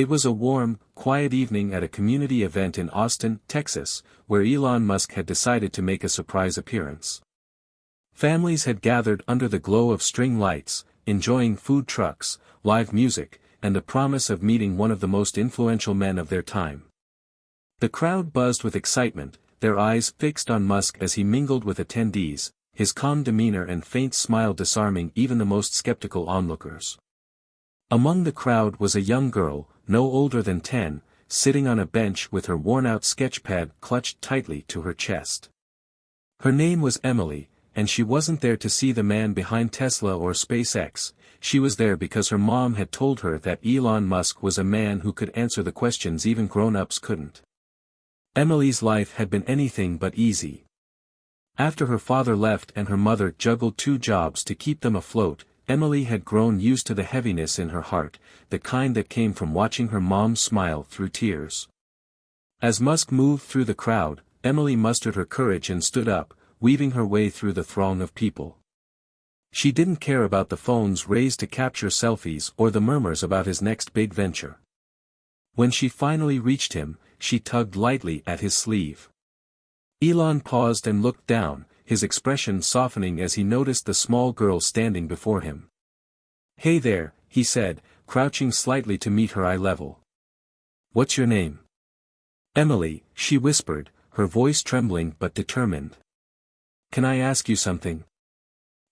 It was a warm, quiet evening at a community event in Austin, Texas, where Elon Musk had decided to make a surprise appearance. Families had gathered under the glow of string lights, enjoying food trucks, live music, and the promise of meeting one of the most influential men of their time. The crowd buzzed with excitement, their eyes fixed on Musk as he mingled with attendees, his calm demeanor and faint smile disarming even the most skeptical onlookers. Among the crowd was a young girl, no older than 10, sitting on a bench with her worn-out sketchpad clutched tightly to her chest. Her name was Emily, and she wasn't there to see the man behind Tesla or SpaceX. She was there because her mom had told her that Elon Musk was a man who could answer the questions even grown-ups couldn't. Emily's life had been anything but easy. After her father left and her mother juggled 2 jobs to keep them afloat, Emily had grown used to the heaviness in her heart, the kind that came from watching her mom smile through tears. As Musk moved through the crowd, Emily mustered her courage and stood up, weaving her way through the throng of people. She didn't care about the phones raised to capture selfies or the murmurs about his next big venture. When she finally reached him, she tugged lightly at his sleeve. Elon paused and looked down, his expression softening as he noticed the small girl standing before him. "Hey there," he said, crouching slightly to meet her eye level. "What's your name?" "Emily," she whispered, her voice trembling but determined. "Can I ask you something?"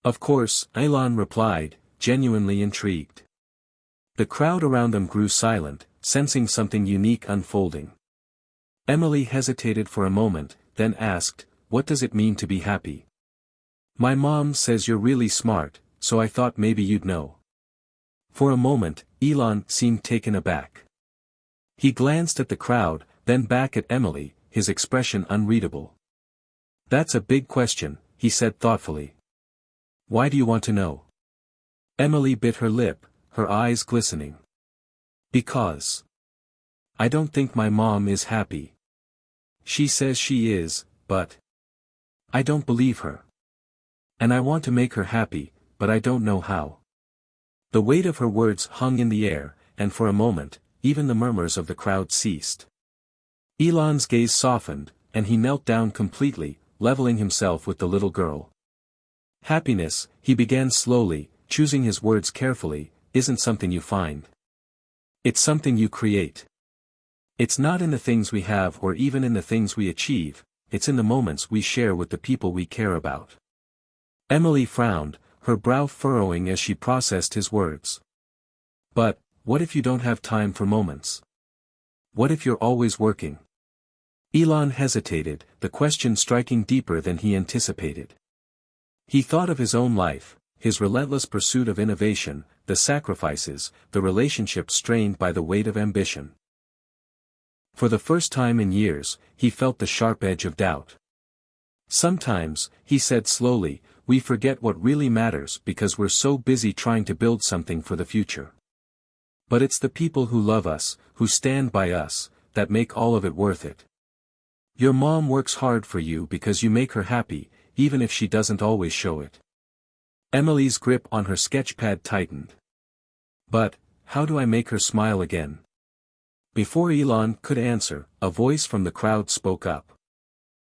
"Of course," Elon replied, genuinely intrigued. The crowd around them grew silent, sensing something unique unfolding. Emily hesitated for a moment, then asked, "What does it mean to be happy?" "My mom says you're really smart, so I thought maybe you'd know." For a moment, Elon seemed taken aback. He glanced at the crowd, then back at Emily, his expression unreadable. "That's a big question," he said thoughtfully. "Why do you want to know?" Emily bit her lip, her eyes glistening. "Because I don't think my mom is happy. She says she is, but I don't believe her. And I want to make her happy, but I don't know how." The weight of her words hung in the air, and for a moment, even the murmurs of the crowd ceased. Elon's gaze softened, and he knelt down completely, leveling himself with the little girl. "Happiness," he began slowly, choosing his words carefully, "isn't something you find. It's something you create. It's not in the things we have or even in the things we achieve, it's in the moments we share with the people we care about." Emily frowned, her brow furrowing as she processed his words. "But, what if you don't have time for moments? What if you're always working?" Elon hesitated, the question striking deeper than he anticipated. He thought of his own life, his relentless pursuit of innovation, the sacrifices, the relationships strained by the weight of ambition. For the first time in years, he felt the sharp edge of doubt. "Sometimes," he said slowly, "we forget what really matters because we're so busy trying to build something for the future. But it's the people who love us, who stand by us, that make all of it worth it. Your mom works hard for you because you make her happy, even if she doesn't always show it." Emily's grip on her sketchpad tightened. "But, how do I make her smile again?" Before Elon could answer, a voice from the crowd spoke up.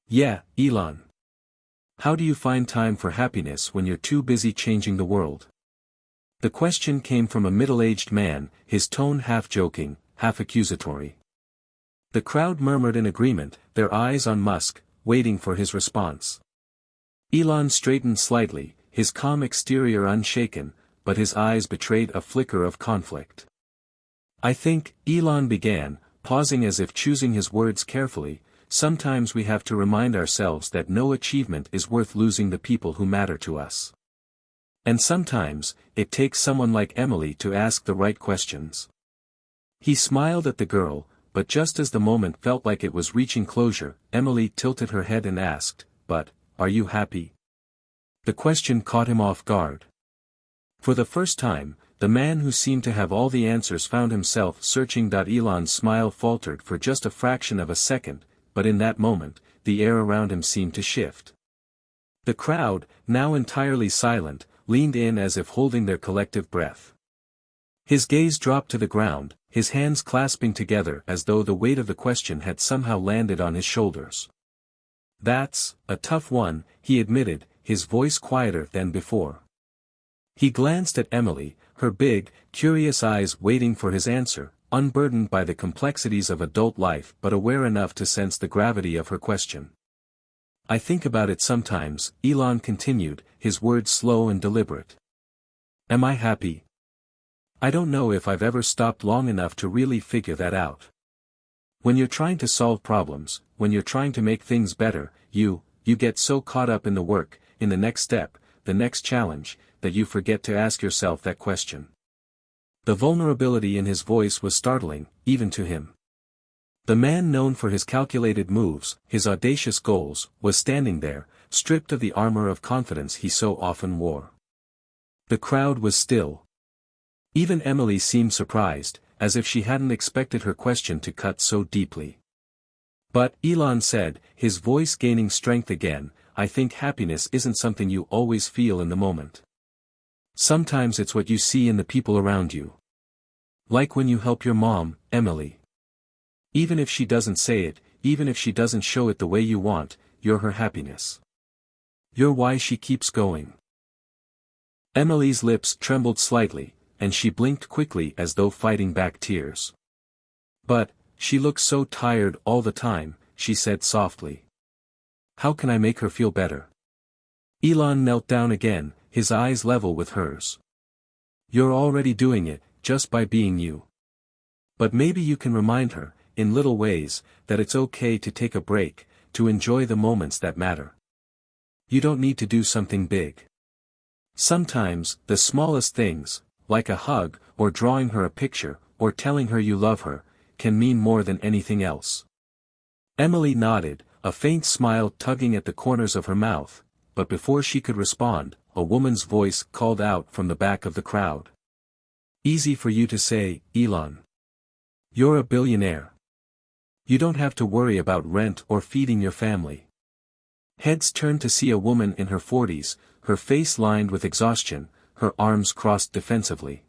"Yeah, Elon. How do you find time for happiness when you're too busy changing the world?" The question came from a middle-aged man, his tone half joking, half accusatory. The crowd murmured in agreement, their eyes on Musk, waiting for his response. Elon straightened slightly, his calm exterior unshaken, but his eyes betrayed a flicker of conflict. "I think," Elon began, pausing as if choosing his words carefully, "sometimes we have to remind ourselves that no achievement is worth losing the people who matter to us. And sometimes, it takes someone like Emily to ask the right questions." He smiled at the girl, but just as the moment felt like it was reaching closure, Emily tilted her head and asked, "But, are you happy?" The question caught him off guard. For the first time, the man who seemed to have all the answers found himself searching. Elon's smile faltered for just a fraction of a second, but in that moment, the air around him seemed to shift. The crowd, now entirely silent, leaned in as if holding their collective breath. His gaze dropped to the ground, his hands clasping together as though the weight of the question had somehow landed on his shoulders. "That's a tough one," he admitted, his voice quieter than before. He glanced at Emily, her big, curious eyes waiting for his answer, unburdened by the complexities of adult life but aware enough to sense the gravity of her question. "I think about it sometimes," Elon continued, his words slow and deliberate. "Am I happy? I don't know if I've ever stopped long enough to really figure that out. When you're trying to solve problems, when you're trying to make things better, you get so caught up in the work, in the next step, the next challenge, that you forget to ask yourself that question." The vulnerability in his voice was startling, even to him. The man known for his calculated moves, his audacious goals, was standing there, stripped of the armor of confidence he so often wore. The crowd was still. Even Emily seemed surprised, as if she hadn't expected her question to cut so deeply. "But," Elon said, his voice gaining strength again, "I think happiness isn't something you always feel in the moment. Sometimes it's what you see in the people around you. Like when you help your mom, Emily. Even if she doesn't say it, even if she doesn't show it the way you want, you're her happiness. You're why she keeps going." Emily's lips trembled slightly, and she blinked quickly as though fighting back tears. "But, she looks so tired all the time," she said softly. "How can I make her feel better?" Elon knelt down again, his eyes level with hers. "You're already doing it, just by being you. But maybe you can remind her, in little ways, that it's okay to take a break, to enjoy the moments that matter. You don't need to do something big. Sometimes, the smallest things, like a hug, or drawing her a picture, or telling her you love her, can mean more than anything else." Emily nodded, a faint smile tugging at the corners of her mouth, but before she could respond, a woman's voice called out from the back of the crowd. "Easy for you to say, Elon. You're a billionaire. You don't have to worry about rent or feeding your family." Heads turned to see a woman in her 40s, her face lined with exhaustion, her arms crossed defensively.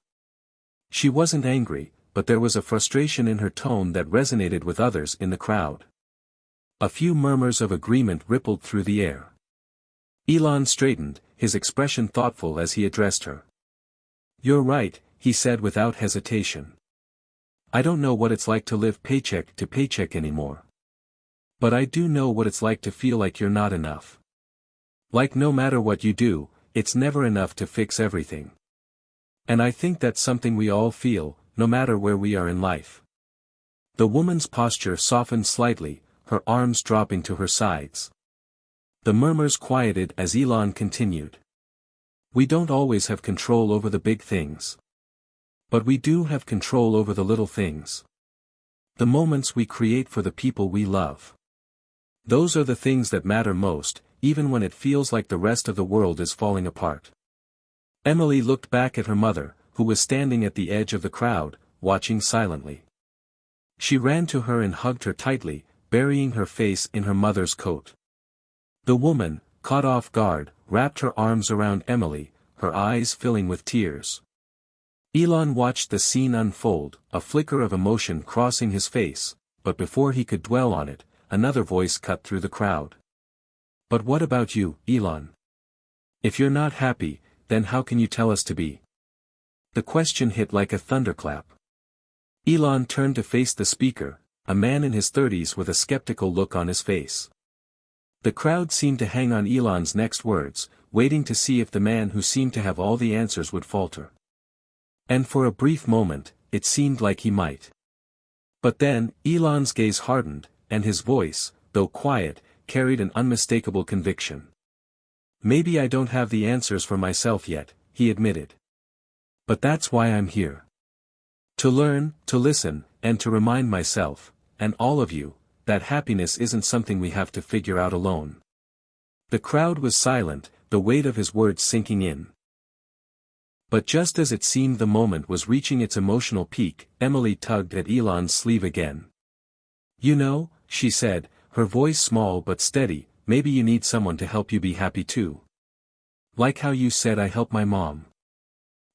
She wasn't angry, but there was a frustration in her tone that resonated with others in the crowd. A few murmurs of agreement rippled through the air. Elon straightened, his expression thoughtful as he addressed her. "You're right," he said without hesitation. "I don't know what it's like to live paycheck to paycheck anymore. But I do know what it's like to feel like you're not enough. Like no matter what you do, it's never enough to fix everything. And I think that's something we all feel, no matter where we are in life." The woman's posture softened slightly, her arms dropping to her sides. The murmurs quieted as Elon continued. "We don't always have control over the big things. But we do have control over the little things. The moments we create for the people we love. Those are the things that matter most, even when it feels like the rest of the world is falling apart." Emily looked back at her mother, who was standing at the edge of the crowd, watching silently. She ran to her and hugged her tightly, burying her face in her mother's coat. The woman, caught off guard, wrapped her arms around Emily, her eyes filling with tears. Elon watched the scene unfold, a flicker of emotion crossing his face, but before he could dwell on it, another voice cut through the crowd. "But what about you, Elon? If you're not happy, then how can you tell us to be?" The question hit like a thunderclap. Elon turned to face the speaker, a man in his 30s with a skeptical look on his face. The crowd seemed to hang on Elon's next words, waiting to see if the man who seemed to have all the answers would falter. And for a brief moment, it seemed like he might. But then, Elon's gaze hardened, and his voice, though quiet, carried an unmistakable conviction. "Maybe I don't have the answers for myself yet," he admitted. "But that's why I'm here. To learn, to listen, and to remind myself, and all of you, that happiness isn't something we have to figure out alone." The crowd was silent, the weight of his words sinking in. But just as it seemed the moment was reaching its emotional peak, Emily tugged at Elon's sleeve again. "You know," she said, her voice small but steady, "maybe you need someone to help you be happy too. Like how you said I help my mom.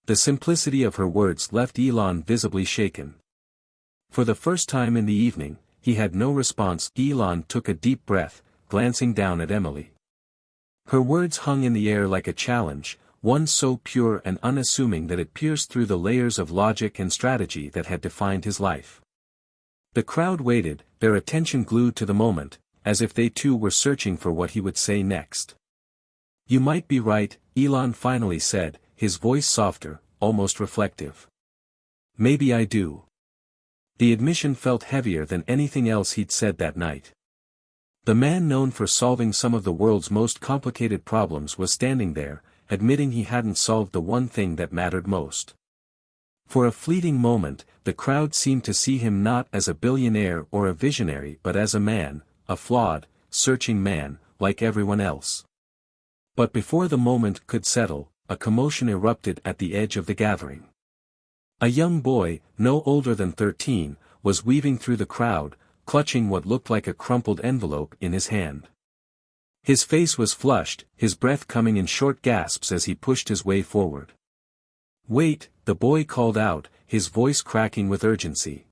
The simplicity of her words left Elon visibly shaken. For the first time in the evening, he had no response. Elon took a deep breath, glancing down at Emily. Her words hung in the air like a challenge, one so pure and unassuming that it pierced through the layers of logic and strategy that had defined his life. The crowd waited, their attention glued to the moment, as if they too were searching for what he would say next. "You might be right," Elon finally said, his voice softer, almost reflective. "Maybe I do." The admission felt heavier than anything else he'd said that night. The man known for solving some of the world's most complicated problems was standing there, admitting he hadn't solved the one thing that mattered most. For a fleeting moment, the crowd seemed to see him not as a billionaire or a visionary but as a man, a flawed, searching man, like everyone else. But before the moment could settle, a commotion erupted at the edge of the gathering. A young boy, no older than 13, was weaving through the crowd, clutching what looked like a crumpled envelope in his hand. His face was flushed, his breath coming in short gasps as he pushed his way forward. "Wait," the boy called out, his voice cracking with urgency.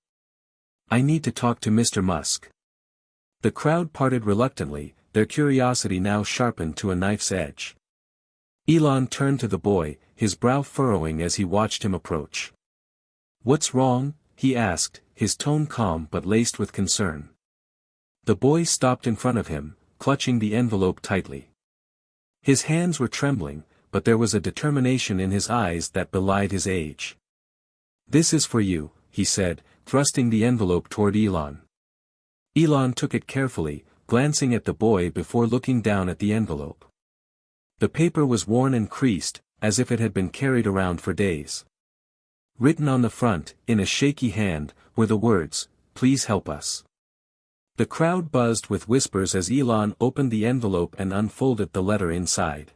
"I need to talk to Mr. Musk." The crowd parted reluctantly, their curiosity now sharpened to a knife's edge. Elon turned to the boy, his brow furrowing as he watched him approach. "What's wrong?" he asked, his tone calm but laced with concern. The boy stopped in front of him, clutching the envelope tightly. His hands were trembling, but there was a determination in his eyes that belied his age. "This is for you," he said, thrusting the envelope toward Elon. Elon took it carefully, glancing at the boy before looking down at the envelope. The paper was worn and creased, as if it had been carried around for days. Written on the front, in a shaky hand, were the words, "Please help us." The crowd buzzed with whispers as Elon opened the envelope and unfolded the letter inside.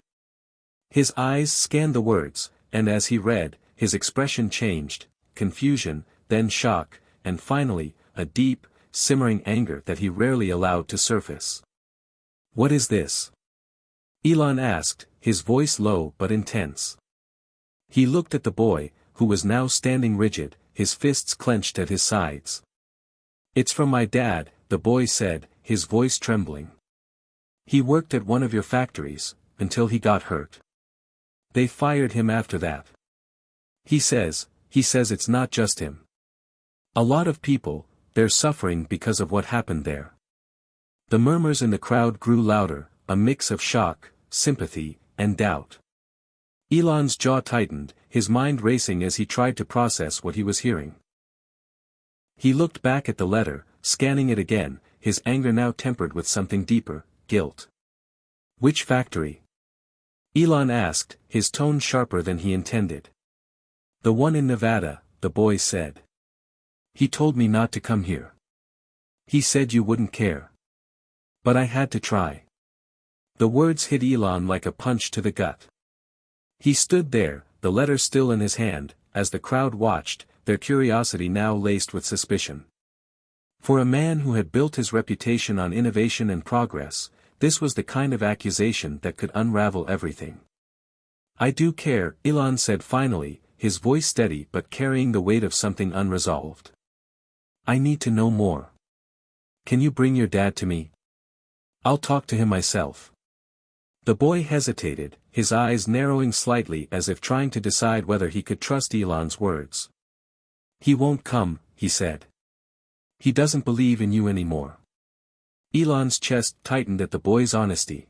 His eyes scanned the words, and as he read, his expression changed, confusion, then shock, and finally, a deep, simmering anger that he rarely allowed to surface. "What is this?" Elon asked, his voice low but intense. He looked at the boy, who was now standing rigid, his fists clenched at his sides. "It's from my dad," the boy said, his voice trembling. "He worked at one of your factories, until he got hurt. They fired him after that. He says it's not just him. A lot of people, they're suffering because of what happened there." The murmurs in the crowd grew louder, a mix of shock, sympathy, and doubt. Elon's jaw tightened, his mind racing as he tried to process what he was hearing. He looked back at the letter, scanning it again, his anger now tempered with something deeper, guilt. "Which factory?" Elon asked, his tone sharper than he intended. "The one in Nevada," the boy said. "He told me not to come here. He said you wouldn't care. But I had to try." The words hit Elon like a punch to the gut. He stood there, the letter still in his hand, as the crowd watched, their curiosity now laced with suspicion. For a man who had built his reputation on innovation and progress, this was the kind of accusation that could unravel everything. "I do care," Elon said finally, his voice steady but carrying the weight of something unresolved. "I need to know more. Can you bring your dad to me? I'll talk to him myself." The boy hesitated, his eyes narrowing slightly as if trying to decide whether he could trust Elon's words. "He won't come," he said. "He doesn't believe in you anymore." Elon's chest tightened at the boy's honesty.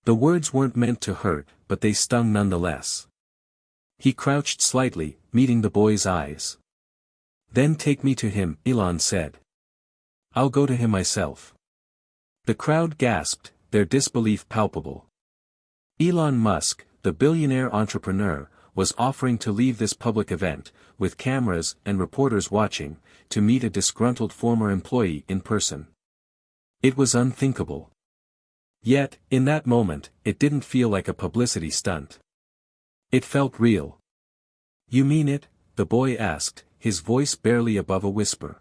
The words weren't meant to hurt, but they stung nonetheless. He crouched slightly, meeting the boy's eyes. "Then take me to him," Elon said. "I'll go to him myself." The crowd gasped, their disbelief palpable. Elon Musk, the billionaire entrepreneur, was offering to leave this public event, with cameras and reporters watching, to meet a disgruntled former employee in person. It was unthinkable. Yet, in that moment, it didn't feel like a publicity stunt. It felt real. "You mean it?" the boy asked, his voice barely above a whisper.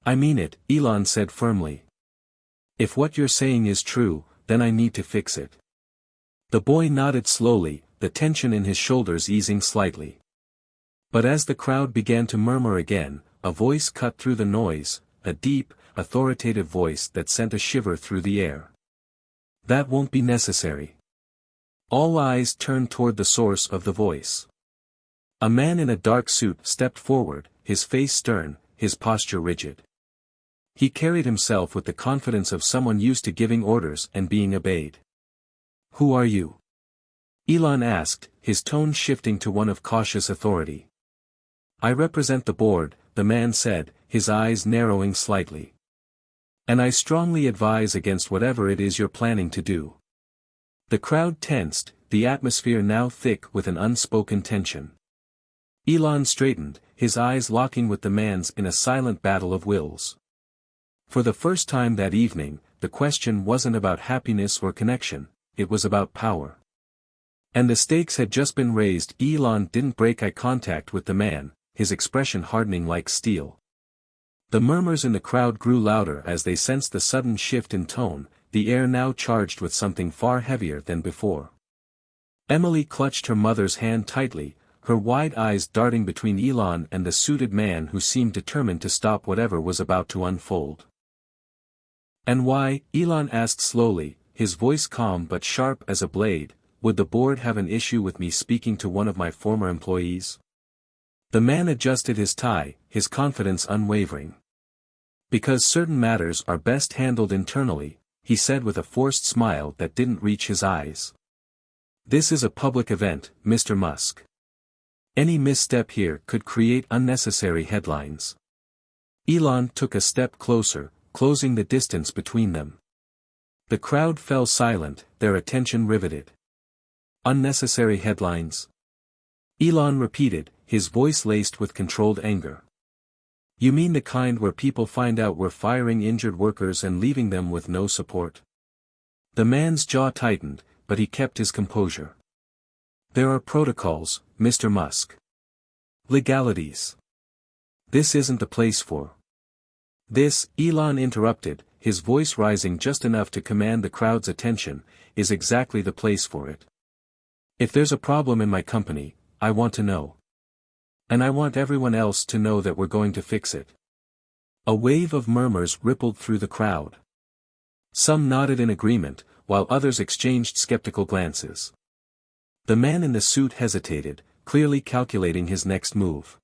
"I mean it," Elon said firmly. "If what you're saying is true, then I need to fix it." The boy nodded slowly, the tension in his shoulders easing slightly. But as the crowd began to murmur again, a voice cut through the noise, a deep, authoritative voice that sent a shiver through the air. "That won't be necessary." All eyes turned toward the source of the voice. A man in a dark suit stepped forward, his face stern, his posture rigid. He carried himself with the confidence of someone used to giving orders and being obeyed. "Who are you?" Elon asked, his tone shifting to one of cautious authority. "I represent the board," the man said, his eyes narrowing slightly. "And I strongly advise against whatever it is you're planning to do." The crowd tensed, the atmosphere now thick with an unspoken tension. Elon straightened, his eyes locking with the man's in a silent battle of wills. For the first time that evening, the question wasn't about happiness or connection, it was about power. And the stakes had just been raised. Elon didn't break eye contact with the man, his expression hardening like steel. The murmurs in the crowd grew louder as they sensed the sudden shift in tone, the air now charged with something far heavier than before. Emily clutched her mother's hand tightly, her wide eyes darting between Elon and the suited man who seemed determined to stop whatever was about to unfold. "And why?" Elon asked slowly, his voice calm but sharp as a blade. "Would the board have an issue with me speaking to one of my former employees?" The man adjusted his tie, his confidence unwavering. "Because certain matters are best handled internally," he said with a forced smile that didn't reach his eyes. "This is a public event, Mr. Musk. Any misstep here could create unnecessary headlines." Elon took a step closer, closing the distance between them. The crowd fell silent, their attention riveted. "Unnecessary headlines?" Elon repeated, his voice laced with controlled anger. "You mean the kind where people find out we're firing injured workers and leaving them with no support?" The man's jaw tightened, but he kept his composure. "There are protocols, Mr. Musk. Legalities. This isn't the place for." "This," Elon interrupted, his voice rising just enough to command the crowd's attention, "is exactly the place for it. If there's a problem in my company, I want to know. And I want everyone else to know that we're going to fix it." A wave of murmurs rippled through the crowd. Some nodded in agreement, while others exchanged skeptical glances. The man in the suit hesitated, clearly calculating his next move.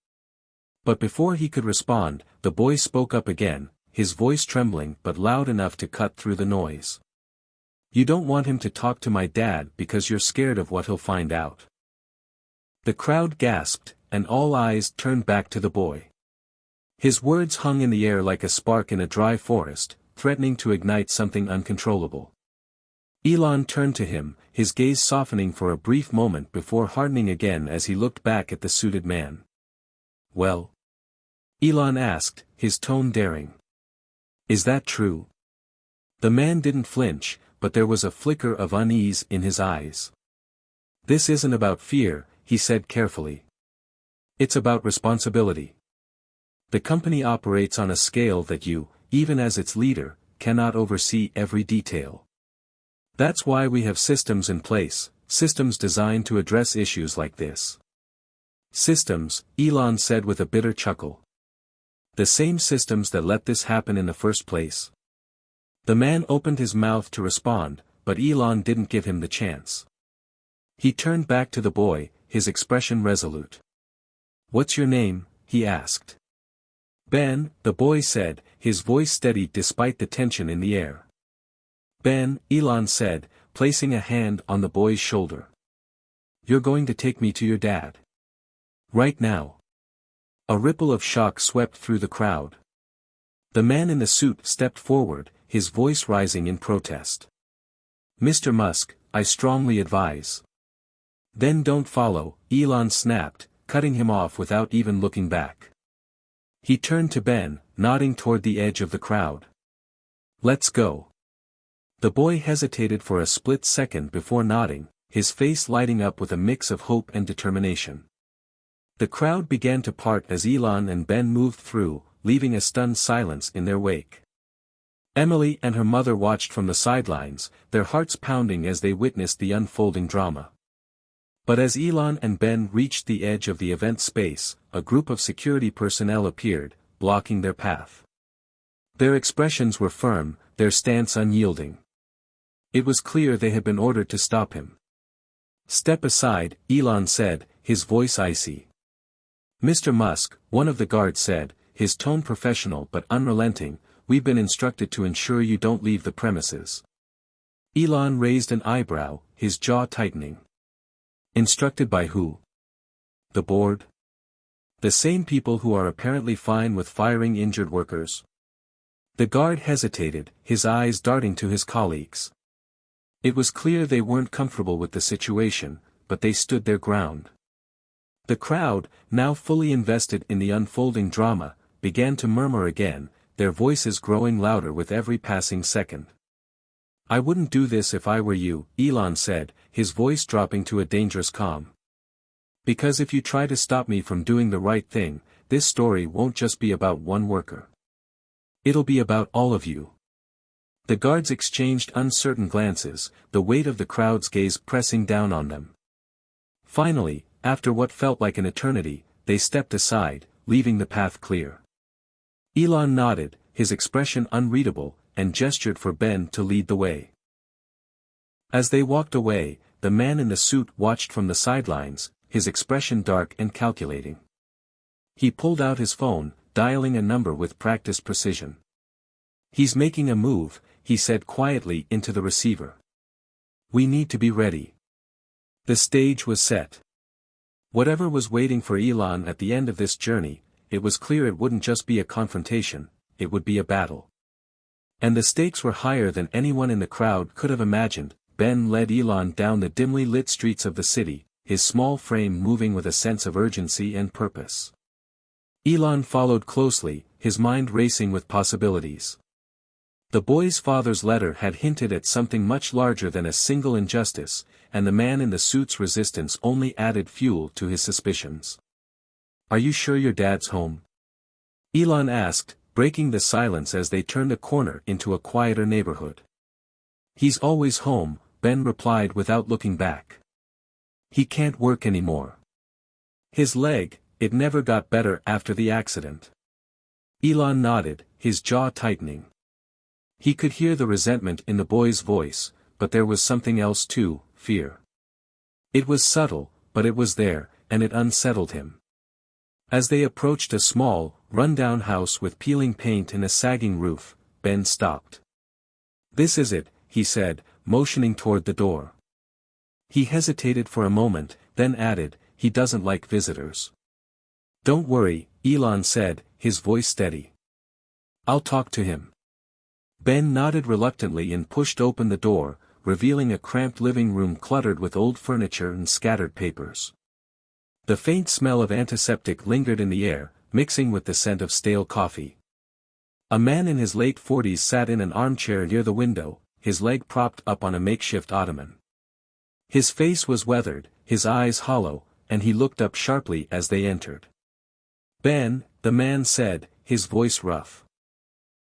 But before he could respond, the boy spoke up again, his voice trembling but loud enough to cut through the noise. "You don't want him to talk to my dad because you're scared of what he'll find out." The crowd gasped, and all eyes turned back to the boy. His words hung in the air like a spark in a dry forest, threatening to ignite something uncontrollable. Elon turned to him, his gaze softening for a brief moment before hardening again as he looked back at the suited man. "Well?" Elon asked, his tone daring. "Is that true?" The man didn't flinch, but there was a flicker of unease in his eyes. "This isn't about fear," he said carefully. "It's about responsibility. The company operates on a scale that you, even as its leader, cannot oversee every detail. That's why we have systems in place, systems designed to address issues like this." "Systems," Elon said with a bitter chuckle. "The same systems that let this happen in the first place?" The man opened his mouth to respond, but Elon didn't give him the chance. He turned back to the boy, his expression resolute. "What's your name?" he asked. "Ben," the boy said, his voice steady despite the tension in the air. "Ben," Elon said, placing a hand on the boy's shoulder. "You're going to take me to your dad? Right now?" A ripple of shock swept through the crowd. The man in the suit stepped forward, his voice rising in protest. "Mr. Musk, I strongly advise." "Then don't follow," Elon snapped, cutting him off without even looking back. He turned to Ben, nodding toward the edge of the crowd. "Let's go." The boy hesitated for a split second before nodding, his face lighting up with a mix of hope and determination. The crowd began to part as Elon and Ben moved through, leaving a stunned silence in their wake. Emily and her mother watched from the sidelines, their hearts pounding as they witnessed the unfolding drama. But as Elon and Ben reached the edge of the event space, a group of security personnel appeared, blocking their path. Their expressions were firm, their stance unyielding. It was clear they had been ordered to stop him. "Step aside," Elon said, his voice icy. "Mr. Musk," one of the guards said, his tone professional but unrelenting, "we've been instructed to ensure you don't leave the premises." Elon raised an eyebrow, his jaw tightening. Instructed by who? The board? The same people who are apparently fine with firing injured workers? The guard hesitated, his eyes darting to his colleagues. It was clear they weren't comfortable with the situation, but they stood their ground. The crowd, now fully invested in the unfolding drama, began to murmur again, their voices growing louder with every passing second. "I wouldn't do this if I were you," Elon said, his voice dropping to a dangerous calm. "Because if you try to stop me from doing the right thing, this story won't just be about one worker. It'll be about all of you." The guards exchanged uncertain glances, the weight of the crowd's gaze pressing down on them. Finally, after what felt like an eternity, they stepped aside, leaving the path clear. Elon nodded, his expression unreadable, and gestured for Ben to lead the way. As they walked away, the man in the suit watched from the sidelines, his expression dark and calculating. He pulled out his phone, dialing a number with practiced precision. "He's making a move," he said quietly into the receiver. "We need to be ready." The stage was set. Whatever was waiting for Elon at the end of this journey, it was clear it wouldn't just be a confrontation, it would be a battle. And the stakes were higher than anyone in the crowd could have imagined. Ben led Elon down the dimly lit streets of the city, his small frame moving with a sense of urgency and purpose. Elon followed closely, his mind racing with possibilities. The boy's father's letter had hinted at something much larger than a single injustice, and the man in the suit's resistance only added fuel to his suspicions. "Are you sure your dad's home?" Elon asked, breaking the silence as they turned a corner into a quieter neighborhood. "He's always home," Ben replied without looking back. "He can't work anymore. His leg, it never got better after the accident." Elon nodded, his jaw tightening. He could hear the resentment in the boy's voice, but there was something else too, fear. It was subtle, but it was there, and it unsettled him. As they approached a small, run-down house with peeling paint and a sagging roof, Ben stopped. "This is it," he said, motioning toward the door. He hesitated for a moment, then added, "He doesn't like visitors." "Don't worry," Elon said, his voice steady. "I'll talk to him." Ben nodded reluctantly and pushed open the door, revealing a cramped living room cluttered with old furniture and scattered papers. The faint smell of antiseptic lingered in the air, mixing with the scent of stale coffee. A man in his late 40s sat in an armchair near the window, his leg propped up on a makeshift ottoman. His face was weathered, his eyes hollow, and he looked up sharply as they entered. "Ben," the man said, his voice rough.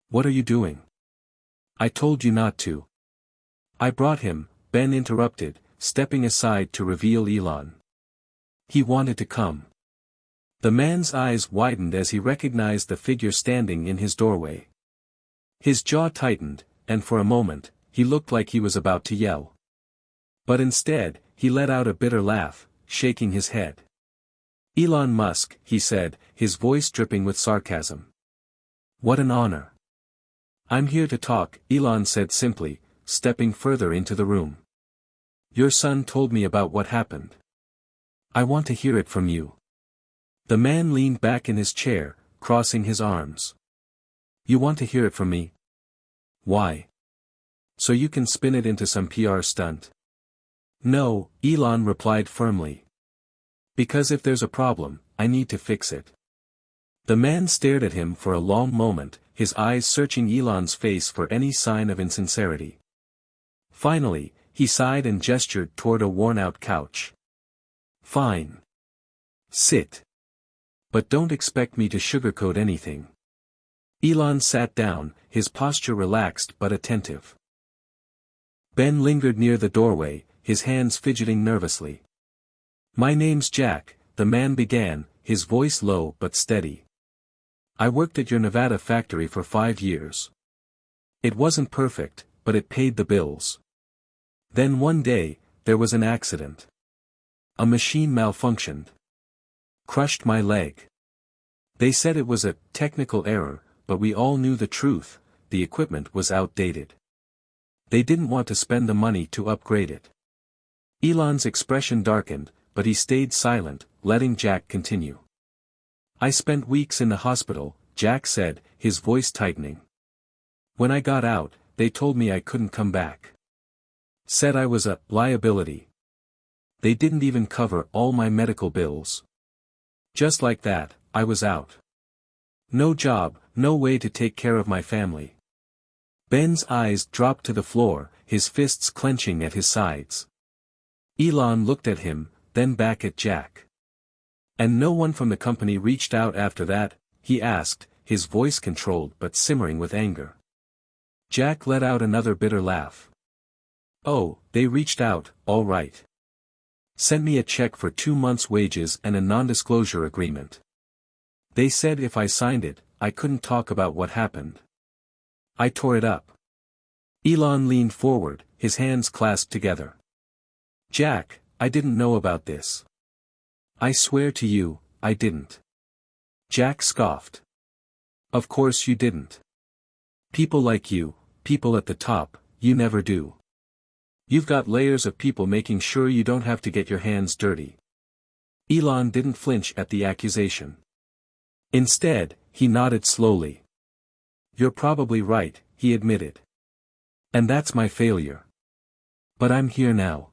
"What are you doing?" "I told you not to." "I brought him," Ben interrupted, stepping aside to reveal Elon. "He wanted to come." The man's eyes widened as he recognized the figure standing in his doorway. His jaw tightened, and for a moment, he looked like he was about to yell. But instead, he let out a bitter laugh, shaking his head. "Elon Musk," he said, his voice dripping with sarcasm. "What an honor." "I'm here to talk," Elon said simply, stepping further into the room. "Your son told me about what happened. I want to hear it from you." The man leaned back in his chair, crossing his arms. "You want to hear it from me? Why? So you can spin it into some PR stunt?" "No," Elon replied firmly. "Because if there's a problem, I need to fix it." The man stared at him for a long moment, his eyes searching Elon's face for any sign of insincerity. Finally, he sighed and gestured toward a worn-out couch. "Fine. Sit. But don't expect me to sugarcoat anything." Elon sat down, his posture relaxed but attentive. Ben lingered near the doorway, his hands fidgeting nervously. My name's Jack, the man began, his voice low but steady. I worked at your Nevada factory for 5 years. It wasn't perfect, but it paid the bills. Then one day, there was an accident. A machine malfunctioned. Crushed my leg. They said it was a technical error, but we all knew the truth, the equipment was outdated. They didn't want to spend the money to upgrade it. Elon's expression darkened, but he stayed silent, letting Jack continue. I spent weeks in the hospital, Jack said, his voice tightening. When I got out, they told me I couldn't come back. Said I was a liability. They didn't even cover all my medical bills. Just like that, I was out. No job, no way to take care of my family. Ben's eyes dropped to the floor, his fists clenching at his sides. Elon looked at him, then back at Jack. And no one from the company reached out after that, he asked, his voice controlled but simmering with anger. Jack let out another bitter laugh. Oh, they reached out, all right. Sent me a check for 2 months' wages and a non-disclosure agreement. They said if I signed it, I couldn't talk about what happened. I tore it up. Elon leaned forward, his hands clasped together. Jack, I didn't know about this. I swear to you, I didn't. Jack scoffed. Of course you didn't. People like you, people at the top, you never do. You've got layers of people making sure you don't have to get your hands dirty. Elon didn't flinch at the accusation. Instead, he nodded slowly. You're probably right, he admitted. And that's my failure. But I'm here now.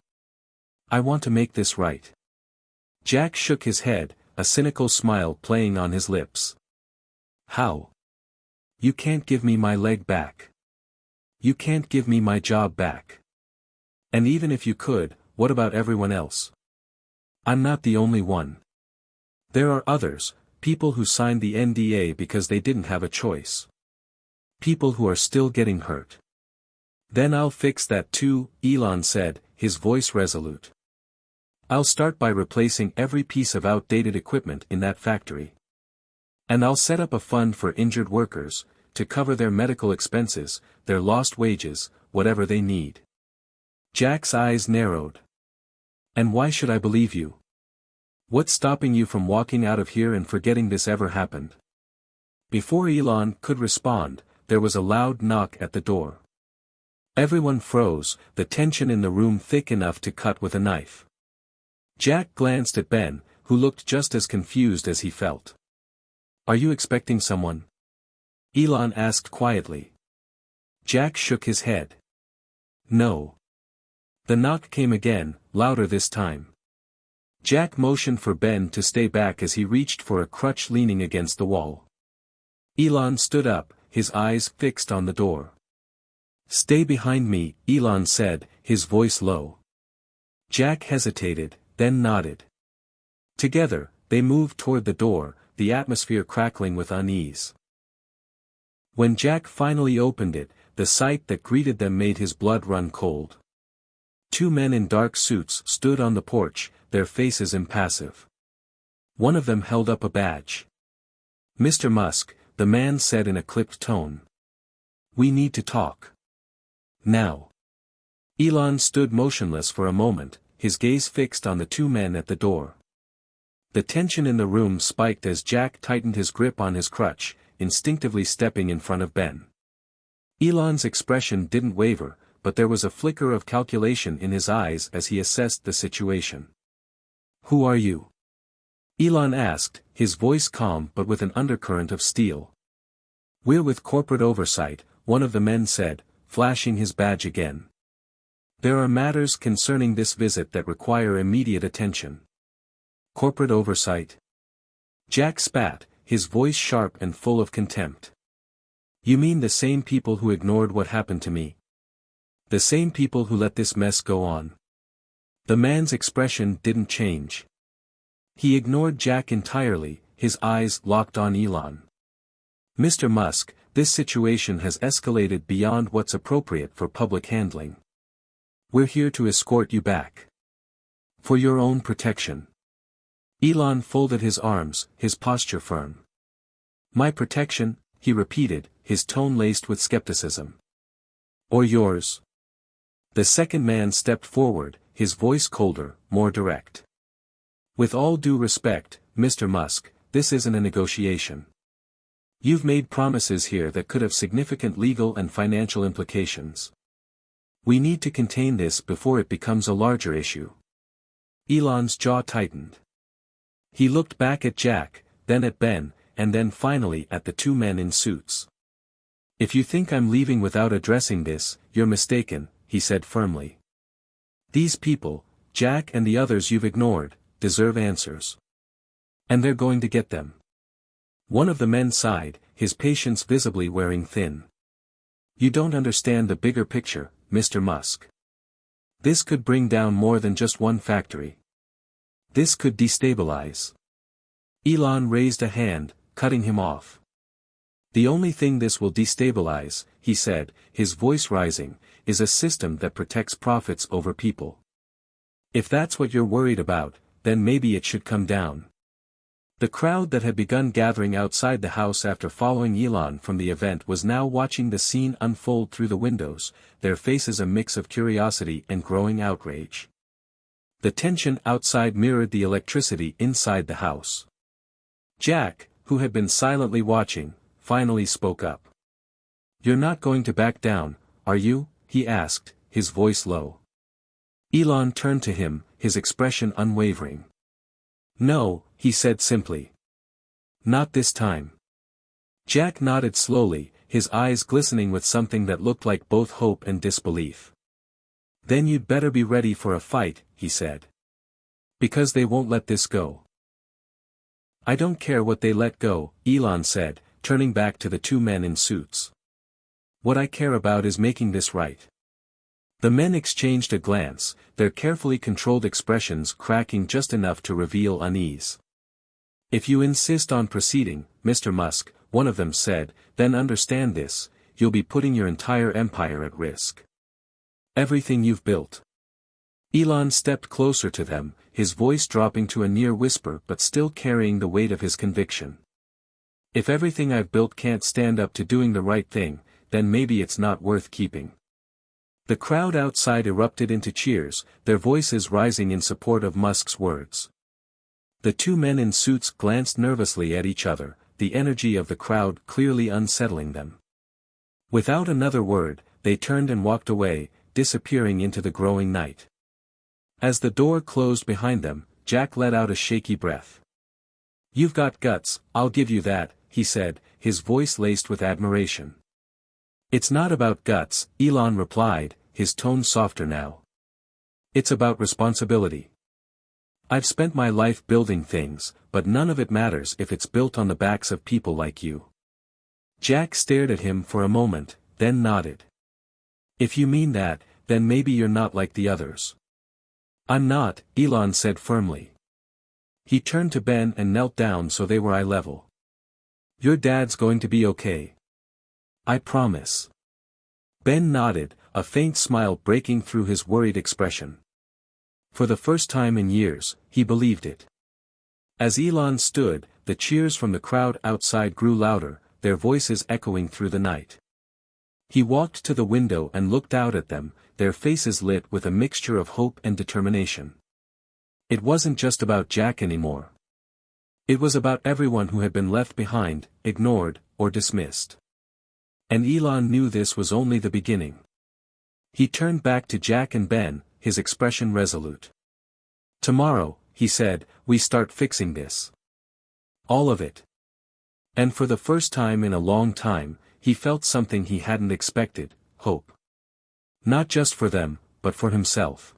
I want to make this right. Jack shook his head, a cynical smile playing on his lips. How? You can't give me my leg back. You can't give me my job back. And even if you could, what about everyone else? I'm not the only one. There are others, people who signed the NDA because they didn't have a choice. People who are still getting hurt. Then I'll fix that too, Elon said, his voice resolute. I'll start by replacing every piece of outdated equipment in that factory. And I'll set up a fund for injured workers, to cover their medical expenses, their lost wages, whatever they need. Jack's eyes narrowed. And why should I believe you? What's stopping you from walking out of here and forgetting this ever happened? Before Elon could respond, there was a loud knock at the door. Everyone froze, the tension in the room thick enough to cut with a knife. Jack glanced at Ben, who looked just as confused as he felt. Are you expecting someone? Elon asked quietly. Jack shook his head. No. The knock came again, louder this time. Jack motioned for Ben to stay back as he reached for a crutch leaning against the wall. Elon stood up, his eyes fixed on the door. Stay behind me, Elon said, his voice low. Jack hesitated, then nodded. Together, they moved toward the door, the atmosphere crackling with unease. When Jack finally opened it, the sight that greeted them made his blood run cold. 2 men in dark suits stood on the porch, their faces impassive. One of them held up a badge. Mr. Musk, the man said in a clipped tone. We need to talk. Now. Elon stood motionless for a moment, his gaze fixed on the 2 men at the door. The tension in the room spiked as Jack tightened his grip on his crutch, instinctively stepping in front of Ben. Elon's expression didn't waver, but there was a flicker of calculation in his eyes as he assessed the situation. Who are you? Elon asked, his voice calm but with an undercurrent of steel. We're with corporate oversight, one of the men said, flashing his badge again. There are matters concerning this visit that require immediate attention. Corporate oversight? Jack spat, his voice sharp and full of contempt. You mean the same people who ignored what happened to me? The same people who let this mess go on? The man's expression didn't change. He ignored Jack entirely, his eyes locked on Elon. Mr. Musk, this situation has escalated beyond what's appropriate for public handling. We're here to escort you back. For your own protection. Elon folded his arms, his posture firm. My protection, he repeated, his tone laced with skepticism. Or yours? The second man stepped forward, his voice colder, more direct. With all due respect, Mr. Musk, this isn't a negotiation. You've made promises here that could have significant legal and financial implications. We need to contain this before it becomes a larger issue. Elon's jaw tightened. He looked back at Jack, then at Ben, and then finally at the two men in suits. If you think I'm leaving without addressing this, you're mistaken, he said firmly. These people, Jack and the others you've ignored, deserve answers. And they're going to get them. One of the men sighed, his patience visibly wearing thin. You don't understand the bigger picture, Mr. Musk. This could bring down more than just one factory. This could destabilize. Elon raised a hand, cutting him off. The only thing this will destabilize, he said, his voice rising, is a system that protects profits over people. If that's what you're worried about, then maybe it should come down. The crowd that had begun gathering outside the house after following Elon from the event was now watching the scene unfold through the windows, their faces a mix of curiosity and growing outrage. The tension outside mirrored the electricity inside the house. Jack, who had been silently watching, finally spoke up. You're not going to back down, are you? He asked, his voice low. Elon turned to him, his expression unwavering. No, he said simply. Not this time. Jack nodded slowly, his eyes glistening with something that looked like both hope and disbelief. Then you'd better be ready for a fight, he said. Because they won't let this go. I don't care what they let go, Elon said, turning back to the two men in suits. What I care about is making this right. The men exchanged a glance, their carefully controlled expressions cracking just enough to reveal unease. If you insist on proceeding, Mr. Musk, one of them said, then understand this, you'll be putting your entire empire at risk. Everything you've built. Elon stepped closer to them, his voice dropping to a near whisper but still carrying the weight of his conviction. If everything I've built can't stand up to doing the right thing, then maybe it's not worth keeping. The crowd outside erupted into cheers, their voices rising in support of Musk's words. The two men in suits glanced nervously at each other, the energy of the crowd clearly unsettling them. Without another word, they turned and walked away, disappearing into the growing night. As the door closed behind them, Jack let out a shaky breath. You've got guts, I'll give you that, he said, his voice laced with admiration. It's not about guts, Elon replied, his tone softer now. It's about responsibility. I've spent my life building things, but none of it matters if it's built on the backs of people like you. Jack stared at him for a moment, then nodded. If you mean that, then maybe you're not like the others. I'm not, Elon said firmly. He turned to Ben and knelt down so they were eye level. Your dad's going to be okay. I promise. Ben nodded, a faint smile breaking through his worried expression. For the first time in years, he believed it. As Elon stood, the cheers from the crowd outside grew louder, their voices echoing through the night. He walked to the window and looked out at them, their faces lit with a mixture of hope and determination. It wasn't just about Jack anymore. It was about everyone who had been left behind, ignored, or dismissed. And Elon knew this was only the beginning. He turned back to Jack and Ben, his expression resolute. Tomorrow, he said, we start fixing this. All of it. And for the first time in a long time, he felt something he hadn't expected, hope. Not just for them, but for himself.